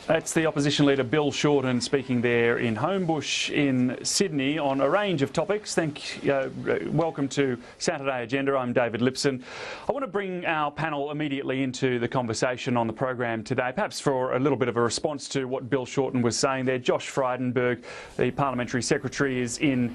That's the opposition leader Bill Shorten speaking there in Homebush in Sydney on a range of topics. Welcome to Saturday Agenda. I'm David Lipson. I want to bring our panel immediately into the conversation on the program today, perhaps for a little bit of a response to what Bill Shorten was saying there. Josh Frydenberg, the Parliamentary Secretary, is in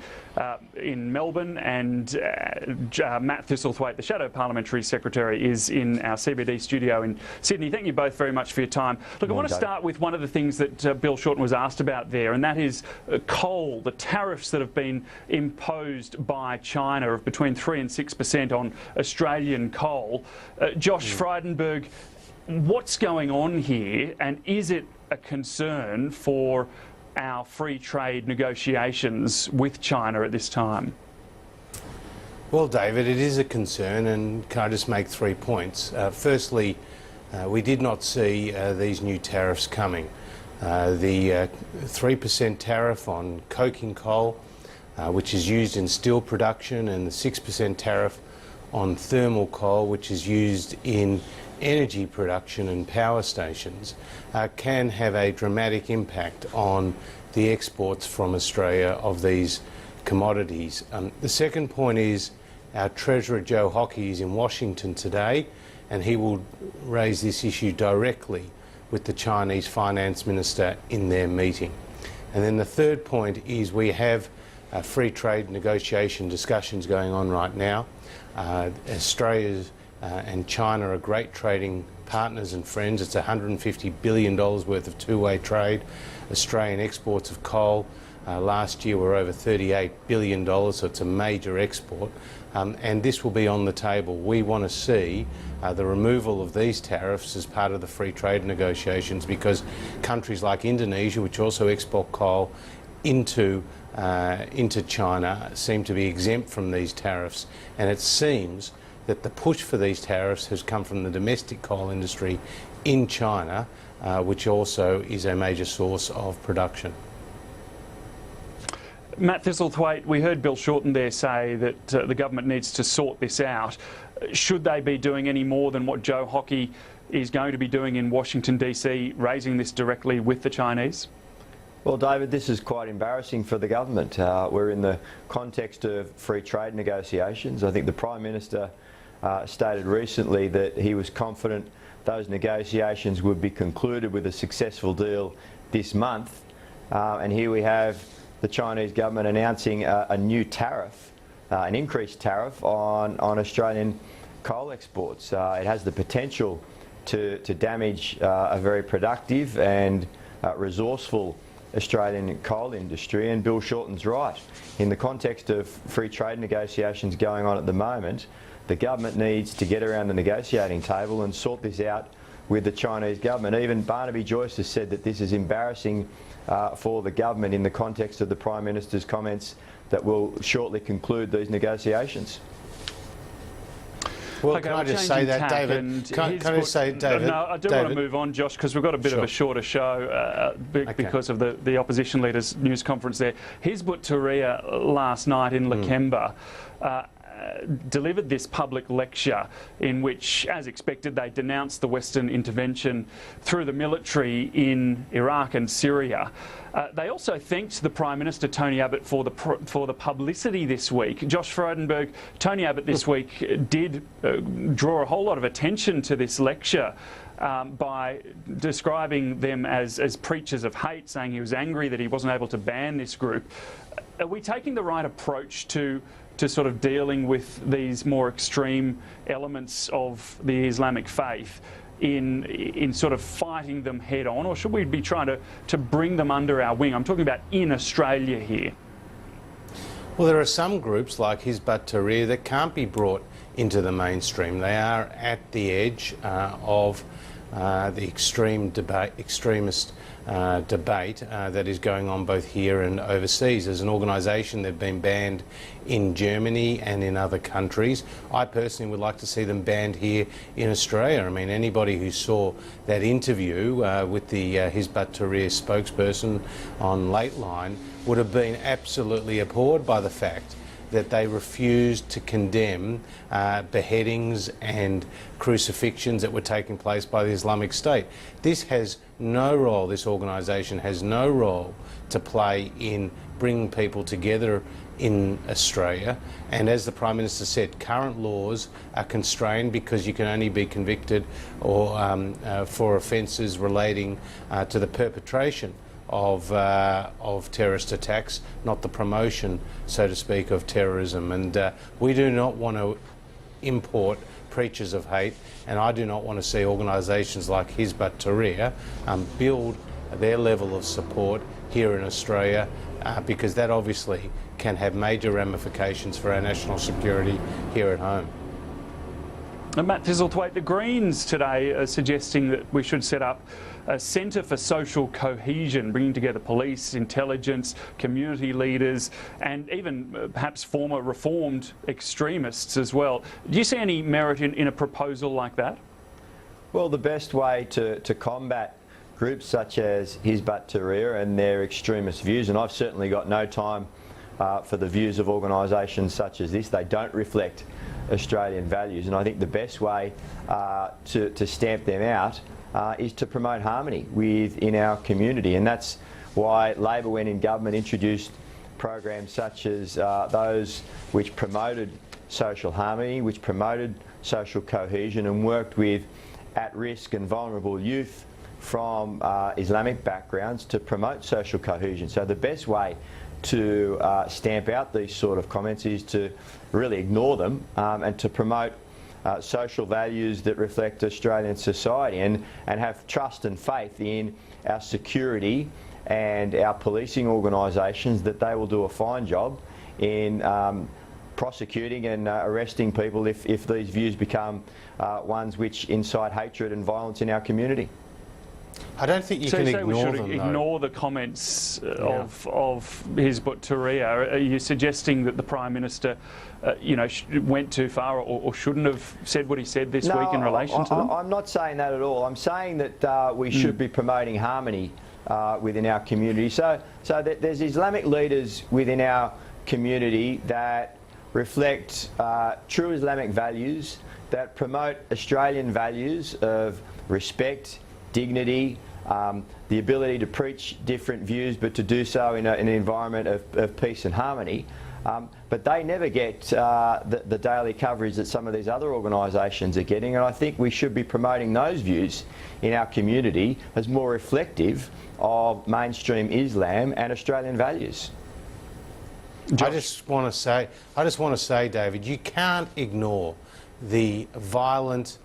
Melbourne, and Matt Thistlethwaite, the Shadow Parliamentary Secretary, is in our CBD studio in Sydney. Thank you both very much for your time. Look, I want to start with one of the things that Bill Shorten was asked about there, and that is coal, the tariffs that have been imposed by China of between 3 and 6% on Australian coal. Josh Frydenberg, what's going on here, and is it a concern for our free trade negotiations with China at this time? Well, David, it is a concern, and can I just make 3 points? Firstly, we did not see these new tariffs coming. The 3% tariff on coking coal, which is used in steel production, and the 6% tariff on thermal coal, which is used in energy production and power stations, can have a dramatic impact on the exports from Australia of these commodities. The second point is our Treasurer Joe Hockey is in Washington today, and he will raise this issue directly with the Chinese Finance Minister in their meeting. And then the third point is we have free trade negotiation discussions going on right now. Australia and China are great trading partners and friends. It's $150 billion worth of two-way trade. Australian exports of coal last year were over $38 billion, so it's a major export. And this will be on the table. We want to see the removal of these tariffs as part of the free trade negotiations, because countries like Indonesia, which also export coal into China, seem to be exempt from these tariffs. And it seems that the push for these tariffs has come from the domestic coal industry in China, which also is a major source of production. Matt Thistlethwaite, we heard Bill Shorten there say that the government needs to sort this out. Should they be doing any more than what Joe Hockey is going to be doing in Washington DC, raising this directly with the Chinese? Well, David, this is quite embarrassing for the government. We're in the context of free trade negotiations. I think the Prime Minister stated recently that he was confident those negotiations would be concluded with a successful deal this month. And here we have the Chinese government announcing a new tariff, an increased tariff on Australian coal exports. It has the potential to damage a very productive and resourceful Australian coal industry, and Bill Shorten's right. In the context of free trade negotiations going on at the moment, the government needs to get around the negotiating table and sort this out with the Chinese government. Even Barnaby Joyce has said that this is embarrassing for the government in the context of the Prime Minister's comments that will shortly conclude these negogations. Well, can I just say that, David? Can I just say, David? No, I do want to move on, Josh, because we've got a bit of a shorter show because of the opposition leader's news conference there. Hizb ut-Tahrir last night in Lakemba delivered this public lecture in which, as expected, they denounced the Western intervention through the military in Iraq and Syria. They also thanked the Prime Minister, Tony Abbott, for the publicity this week. Josh Frydenberg, Tony Abbott this week did draw a whole lot of attention to this lecture by describing them as preachers of hate, saying he was angry that he wasn't able to ban this group. Are we taking the right approach to sort of dealing with these more extreme elements of the Islamic faith in sort of fighting them head on, or should we be trying to bring them under our wing? I'm talking about in Australia here. Well, there are some groups like Hizb ut-Tahrir that can't be brought into the mainstream. They are at the edge of the extremist debate that is going on both here and overseas. As an organisation, they've been banned in Germany and in other countries. I personally would like to see them banned here in Australia. I mean, anybody who saw that interview with the Hizb ut-Tahrir spokesperson on Lateline would have been absolutely appalled by the fact that they refused to condemn beheadings and crucifixions that were taking place by the Islamic State. This has no role, this organisation has no role to play in bringing people together in Australia, and as the Prime Minister said, current laws are constrained because you can only be convicted or for offences relating to the perpetration of terrorist attacks, not the promotion, so to speak, of terrorism. And we do not want to import preachers of hate, and I do not want to see organisations like Hizb ut-Tahrir build their level of support here in Australia, because that obviously can have major ramifications for our national security here at home. And Matt Thistlethwaite, the Greens today are suggesting that we should set up a centre for social cohesion, bringing together police, intelligence, community leaders, and even perhaps former reformed extremists as well. Do you see any merit in a proposal like that? Well, the best way to combat groups such as Hizb ut-Tahrir and their extremist views, and I've certainly got no time for the views of organisations such as this. They don't reflect Australian values, and I think the best way to stamp them out is to promote harmony within our community, and that's why Labor, when in government, introduced programs such as those which promoted social harmony, which promoted social cohesion, and worked with at-risk and vulnerable youth from Islamic backgrounds to promote social cohesion. So the best way to stamp out these sort of comments is to really ignore them and to promote social values that reflect Australian society, and have trust and faith in our security and our policing organisations that they will do a fine job in prosecuting and arresting people if these views become ones which incite hatred and violence in our community. I don't think you so can you say ignore we should them, ignore the comments of Hizb ut-Tahrir. Are you suggesting that the Prime Minister, went too far or shouldn't have said what he said this week in relation to them? I'm not saying that at all. I'm saying that we should be promoting harmony within our community. So that there's Islamic leaders within our community that reflect true Islamic values, that promote Australian values of respect, dignity, the ability to preach different views, but to do so in an environment of peace and harmony. But they never get the daily coverage that some of these other organisations are getting, and I think we should be promoting those views in our community as more reflective of mainstream Islam and Australian values. I just want to say, David, you can't ignore the violent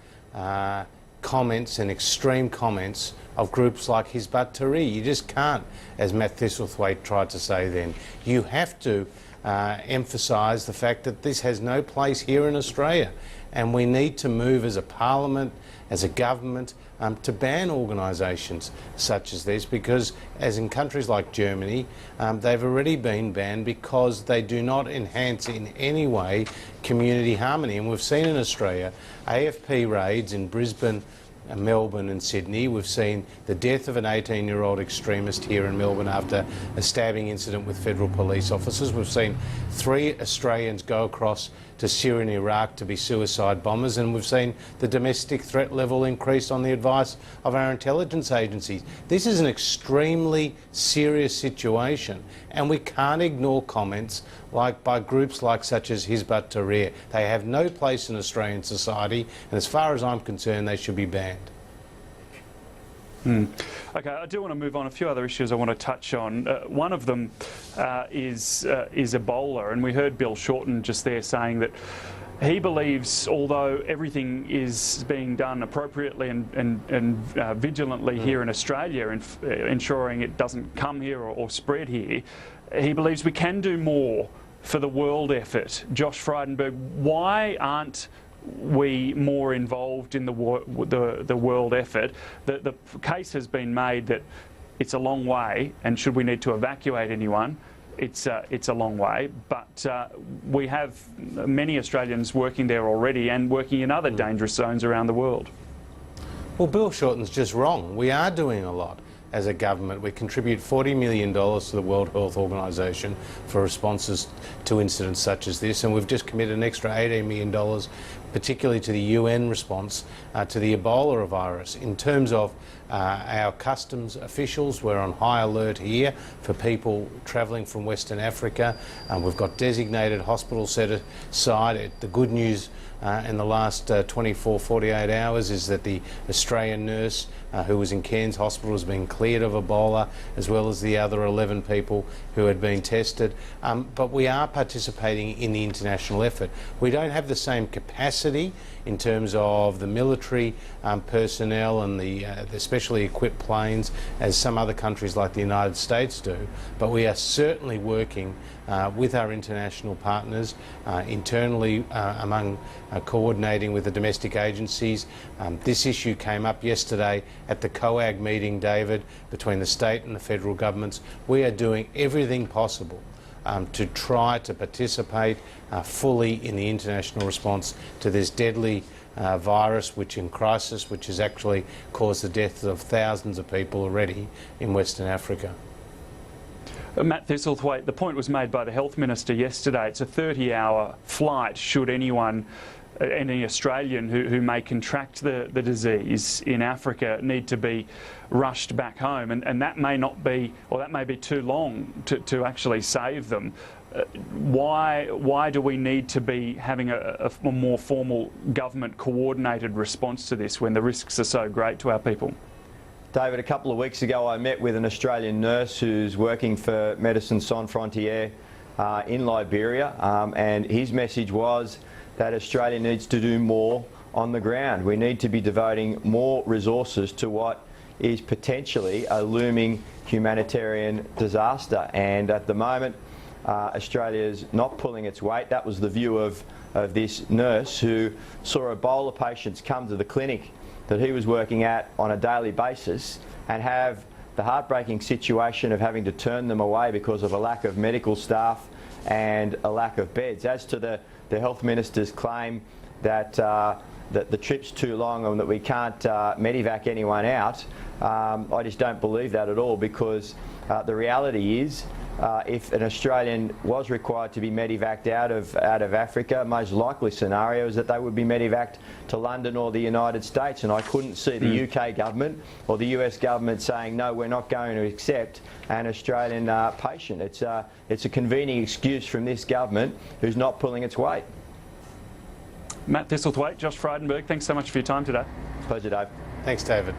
comments and extreme comments of groups like Hizb ut-Tahrir. You just can't, as Matt Thistlethwaite tried to say then. You have to emphasise the fact that this has no place here in Australia, and we need to move as a parliament, as a government, to ban organisations such as this, because as in countries like Germany, they've already been banned because they do not enhance in any way community harmony. And we've seen in Australia AFP raids in Brisbane, Melbourne and Sydney. We've seen the death of an 18-year-old extremist here in Melbourne after a stabbing incident with federal police officers. We've seen 3 Australians go across to Syria and Iraq to be suicide bombers, and we've seen the domestic threat level increase on the advice of our intelligence agencies. This is an extremely serious situation, and we can't ignore comments by groups such as Hizb ut-Tahrir. They have no place in Australian society, and as far as I'm concerned, they should be banned. Okay, I do want to move on. A few other issues I want to touch on. One of them is Ebola, and we heard Bill Shorten just there saying that he believes, although everything is being done appropriately and vigilantly here in Australia, ensuring it doesn't come here or spread here, he believes we can do more for the world effort. Josh Frydenberg, why aren't we more involved in the world effort? The case has been made that it's a long way, and should we need to evacuate anyone, it's a long way, but we have many Australians working there already and working in other dangerous zones around the world. Well, Bill Shorten's just wrong. We are doing a lot. as a government. We contribute $40 million to the World Health Organization for responses to incidents such as this, and we've just committed an extra $18 million, particularly to the UN response to the Ebola virus. In terms of our customs officials, we're on high alert here for people travelling from Western Africa. We've got designated hospitals set aside. The good news in the last 48 hours is that the Australian nurse who was in Cairns Hospital has been cleared of Ebola, as well as the other 11 people who had been tested. But we are participating in the international effort. We don't have the same capacity in terms of the military personnel and the specially equipped planes as some other countries like the United States do, but we are certainly working with our international partners internally among coordinating with the domestic agencies. This issue came up yesterday at the COAG meeting, David, between the state and the federal governments. We are doing everything possible to try to participate fully in the international response to this deadly virus which has actually caused the deaths of thousands of people already in Western Africa. Matt Thistlethwaite, the point was made by the Health Minister yesterday. It's a 30-hour flight should anyone, any Australian who may contract the disease in Africa need to be rushed back home, and that may not be, or that may be too long to actually save them. Why do we need to be having a more formal government coordinated response to this when the risks are so great to our people? David, a couple of weeks ago I met with an Australian nurse who's working for Médecins Sans Frontières in Liberia, and his message was that Australia needs to do more on the ground. We need to be devoting more resources to what is potentially a looming humanitarian disaster, and at the moment Australia's not pulling its weight. That was the view of this nurse who saw Ebola patients come to the clinic that he was working at on a daily basis and have the heartbreaking situation of having to turn them away because of a lack of medical staff and a lack of beds. As to the Health Minister's claim that that the trip's too long and that we can't medivac anyone out, I just don't believe that at all, because the reality is if an Australian was required to be medevaced out of Africa, most likely scenario is that they would be medevaced to London or the United States, and I couldn't see the UK government or the US government saying no, we're not going to accept an Australian patient. It's a convenient excuse from this government who's not pulling its weight. Matt Thistlethwaite, Josh Frydenberg, thanks so much for your time today. Pleasure, Dave. Thanks, David.